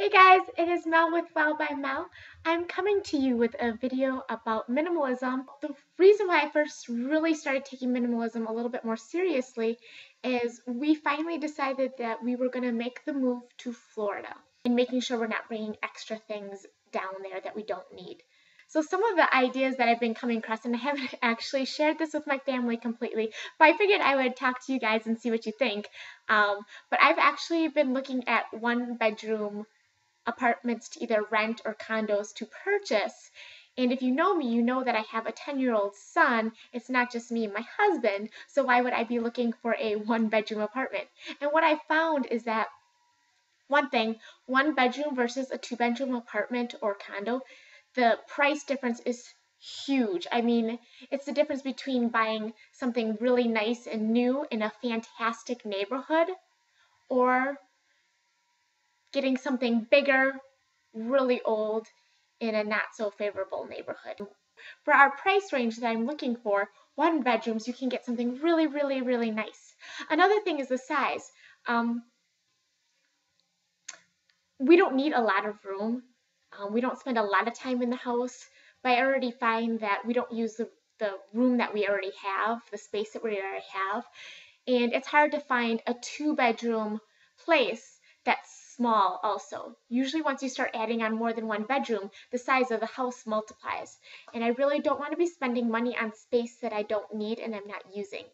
Hey guys, it is Mel with Well by Mel. I'm coming to you with a video about minimalism. The reason why I first really started taking minimalism a little bit more seriously is we finally decided that we were going to make the move to Florida and making sure we're not bringing extra things down there that we don't need. So some of the ideas that I've been coming across, and I haven't actually shared this with my family completely, but I figured I would talk to you guys and see what you think. But I've actually been looking at one-bedroom apartments to either rent or condos to purchase. And if you know me, you know that I have a 10-year-old son. It's not just me and my husband, so why would I be looking for a one-bedroom apartment? And what I found is that one thing, one bedroom versus a two-bedroom apartment or condo, the price difference is huge. I mean, it's the difference between buying something really nice and new in a fantastic neighborhood or getting something bigger, really old, in a not so favorable neighborhood. For our price range that I'm looking for, one bedrooms, you can get something really, really, really nice. Another thing is the size. We don't need a lot of room. We don't spend a lot of time in the house, but I already find that we don't use the room that we already have, the space that we already have. And it's hard to find a two-bedroom place that's small also. Usually once you start adding on more than one bedroom, the size of the house multiplies. And I really don't want to be spending money on space that I don't need and I'm not using.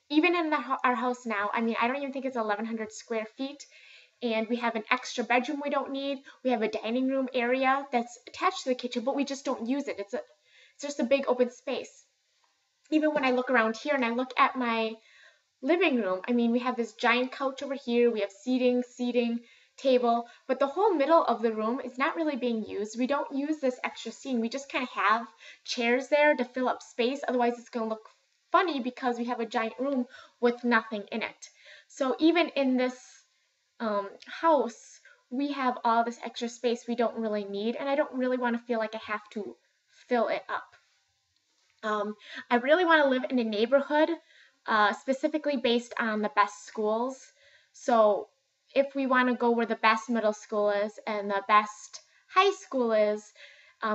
Even in our house now, I mean, I don't even think it's 1,100 square feet. And we have an extra bedroom we don't need. We have a dining room area that's attached to the kitchen, but we just don't use it. It's just a big open space. Even when I look around here and I look at my living room, I mean, we have this giant couch over here. We have seating, table, but the whole middle of the room is not really being used. We don't use this extra seating. We just kind of have chairs there to fill up space. Otherwise, it's going to look funny because we have a giant room with nothing in it. So even in this house, we have all this extra space we don't really need, and I don't really want to feel like I have to fill it up. I really want to live in a neighborhood specifically based on the best schools. So if we want to go where the best middle school is and the best high school is,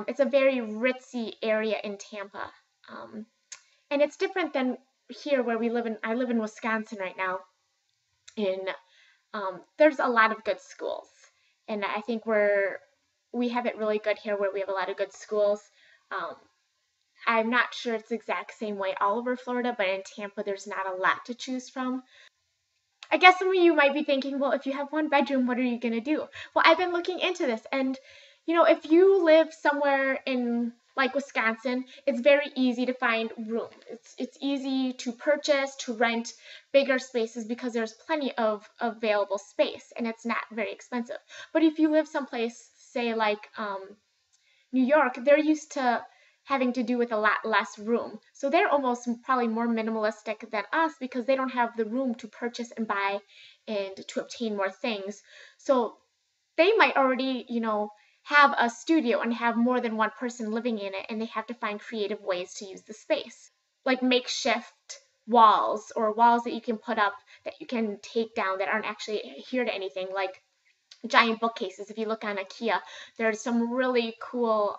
it's a very ritzy area in Tampa. And it's different than here where I live in Wisconsin right now. There's a lot of good schools, and I think we have it really good here where we have a lot of good schools. I'm not sure it's the exact same way all over Florida, but in Tampa there's not a lot to choose from. I guess some of you might be thinking, well, if you have one bedroom, what are you going to do? Well, I've been looking into this, and if you live somewhere in like Wisconsin, it's very easy to find room. It's easy to purchase, to rent bigger spaces because there's plenty of available space and it's not very expensive. But if you live someplace, say like New York, they're used to having to do with a lot less room. So they're almost probably more minimalistic than us because they don't have the room to purchase and buy and to obtain more things. So they might already, have a studio and have more than one person living in it, and they have to find creative ways to use the space. Like makeshift walls or walls that you can put up that you can take down that aren't actually adhere to anything, like giant bookcases. If you look on IKEA, there's some really cool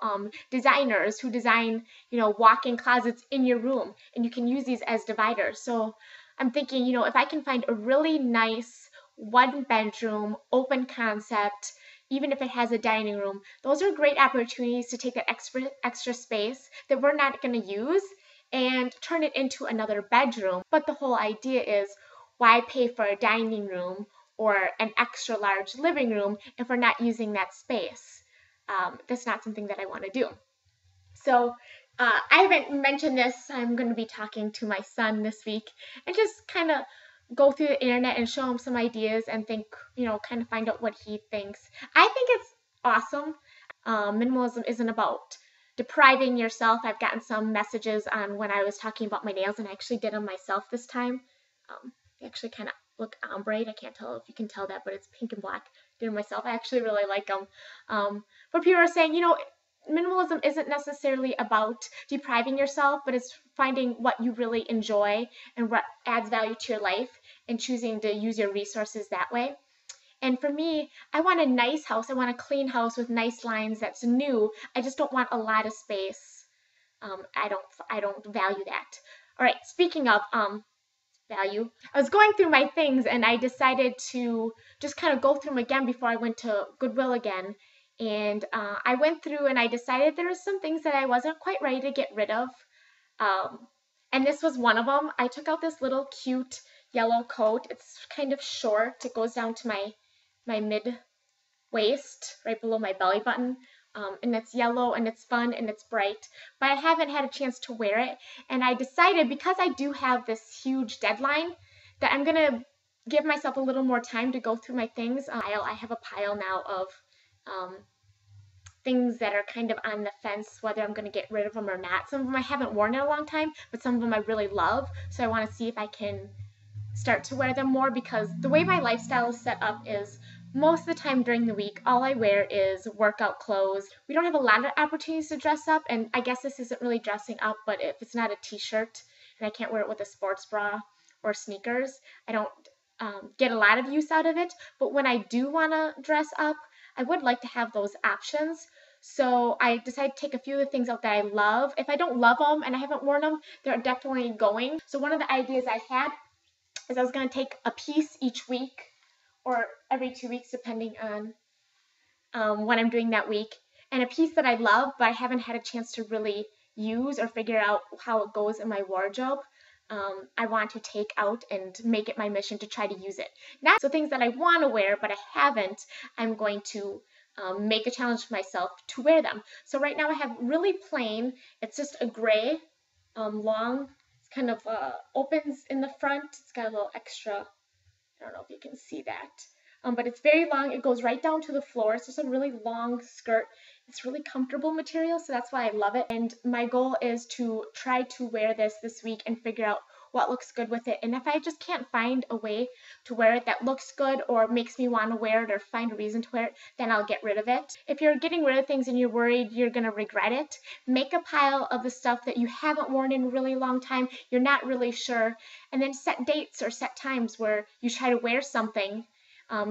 designers who design, walk-in closets in your room, and you can use these as dividers. So I'm thinking, if I can find a really nice one-bedroom, open concept, even if it has a dining room, those are great opportunities to take that extra space that we're not going to use and turn it into another bedroom. But the whole idea is, why pay for a dining room or an extra large living room if we're not using that space? That's not something that I want to do. So I haven't mentioned this. I'm going to be talking to my son this week and just kind of go through the internet and show him some ideas and think, kind of find out what he thinks. I think it's awesome. Minimalism isn't about depriving yourself. I've gotten some messages on when I was talking about my nails, and I actually did them myself this time. They actually kind of look ombre. I can't tell if you can tell that, but it's pink and black. Did them myself. I actually really like them. But people are saying, minimalism isn't necessarily about depriving yourself, but it's finding what you really enjoy and what adds value to your life and choosing to use your resources that way. And for me, I want a nice house. I want a clean house with nice lines that's new. I just don't want a lot of space. I don't value that. All right, speaking of value, I was going through my things and I decided to just kind of go through them again before I went to Goodwill again. And I went through and I decided there were some things that I wasn't quite ready to get rid of. Um, and this was one of them. I took out this little cute yellow coat. It's kind of short. It goes down to my mid waist, right below my belly button. And it's yellow and it's fun and it's bright, but I haven't had a chance to wear it. And I decided, because I do have this huge deadline, that I'm gonna give myself a little more time to go through my things. I have a pile now of things that are kind of on the fence whether I'm going to get rid of them or not. Some of them I haven't worn in a long time, but some of them I really love. So I want to see if I can start to wear them more, because the way my lifestyle is set up is most of the time during the week, all I wear is workout clothes. We don't have a lot of opportunities to dress up, and I guess this isn't really dressing up, but if it's not a t-shirt and I can't wear it with a sports bra or sneakers, I don't get a lot of use out of it. But when I do want to dress up, I would like to have those options. So I decided to take a few of the things out that I love. If I don't love them and I haven't worn them, they're definitely going. So one of the ideas I had is I was going to take a piece each week or every 2 weeks, depending on what I'm doing that week, and a piece that I love but I haven't had a chance to really use or figure out how it goes in my wardrobe. I want to take out and make it my mission to try to use it. Not so things that I want to wear but I haven't, I'm going to make a challenge for myself to wear them. So right now I have really plain, it's just a gray, long, it's kind of opens in the front, it's got a little extra, I don't know if you can see that. But it's very long. It goes right down to the floor. It's just a really long skirt. It's really comfortable material, so that's why I love it. And my goal is to try to wear this week and figure out what looks good with it. And if I just can't find a way to wear it that looks good or makes me want to wear it or find a reason to wear it, then I'll get rid of it. If you're getting rid of things and you're worried you're going to regret it, make a pile of the stuff that you haven't worn in a really long time, you're not really sure, and then set dates or set times where you try to wear something.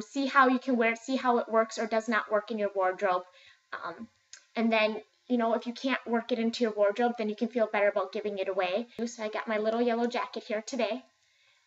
See how you can wear it, see how it works or does not work in your wardrobe. And then, if you can't work it into your wardrobe, then you can feel better about giving it away. So I got my little yellow jacket here today.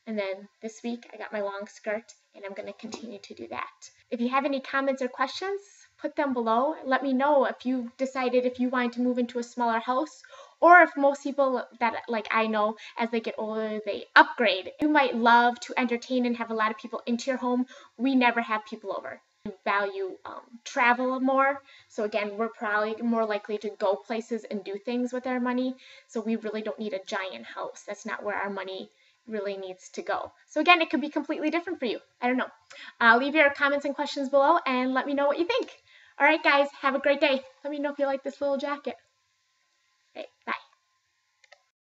And then this week I got my long skirt, and I'm going to continue to do that. If you have any comments or questions, put them below. Let me know if you decided if you wanted to move into a smaller house, or if most people that, like I know, as they get older, they upgrade. You might love to entertain and have a lot of people into your home. We never have people over. We value travel more. So again, we're probably more likely to go places and do things with our money. So we really don't need a giant house. That's not where our money really needs to go. So again, it could be completely different for you. I don't know. Leave your comments and questions below and let me know what you think. All right, guys, have a great day. Let me know if you like this little jacket. Okay, bye.